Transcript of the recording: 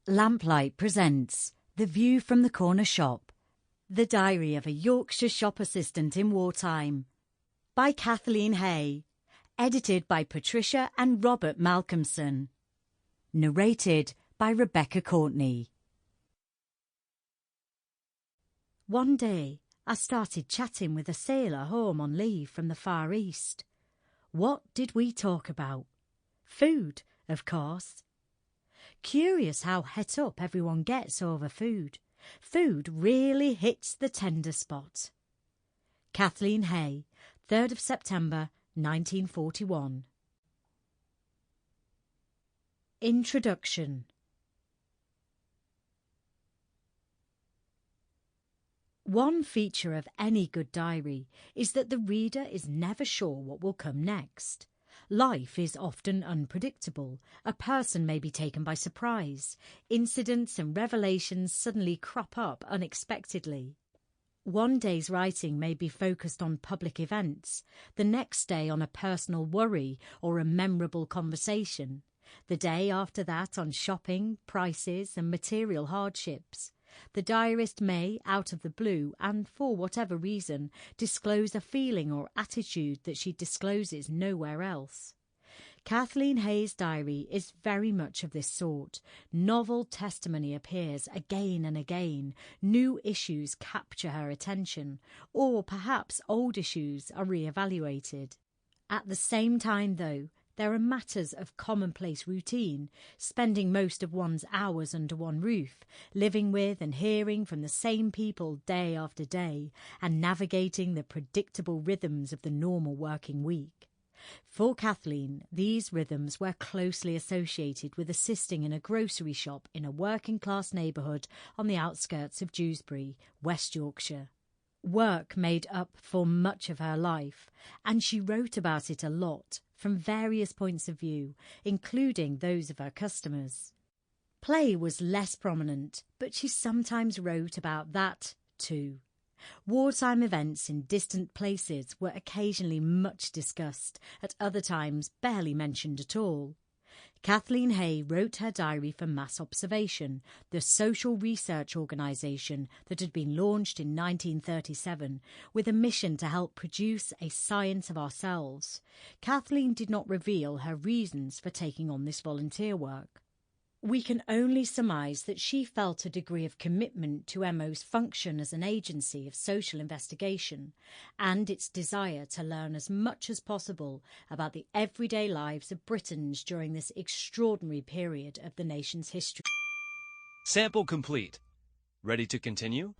Lamplight presents The View from the Corner Shop, the diary of a Yorkshire shop assistant in wartime, by Kathleen Hey, edited by Patricia and Robert Malcolmson, narrated by Rebecca Courtney. One day, I started chatting with a sailor home on leave from the Far East. What did we talk about? Food, of course. Curious how het up everyone gets over food. Food really hits the tender spot. Kathleen Hey, 3rd of September 1941. Introduction. One feature of any good diary is that the reader is never sure what will come next. Life is often unpredictable. A person may be taken by surprise. Incidents and revelations suddenly crop up unexpectedly. One day's writing may be focused on public events, the next day on a personal worry or a memorable conversation, the day after that on shopping, prices and material hardships. The diarist may, out of the blue and for whatever reason, disclose a feeling or attitude that she discloses nowhere else. Kathleen Hey's diary is very much of this sort. Novel testimony appears again and again. New issues capture her attention, or perhaps old issues are re-evaluated. At the same time, though, there are matters of commonplace routine, spending most of one's hours under one roof, living with and hearing from the same people day after day, and navigating the predictable rhythms of the normal working week. For Kathleen, these rhythms were closely associated with assisting in a grocery shop in a working-class neighbourhood on the outskirts of Dewsbury, West Yorkshire. Work made up for much of her life, and she wrote about it a lot, from various points of view, including those of her customers. Play was less prominent, but she sometimes wrote about that too. Wartime events in distant places were occasionally much discussed, at other times barely mentioned at all. Kathleen Hey wrote her diary for Mass Observation, the social research organisation that had been launched in 1937 with a mission to help produce a science of ourselves. Kathleen did not reveal her reasons for taking on this volunteer work. We can only surmise that she felt a degree of commitment to MO's function as an agency of social investigation and its desire to learn as much as possible about the everyday lives of Britons during this extraordinary period of the nation's history. Sample complete. Ready to continue?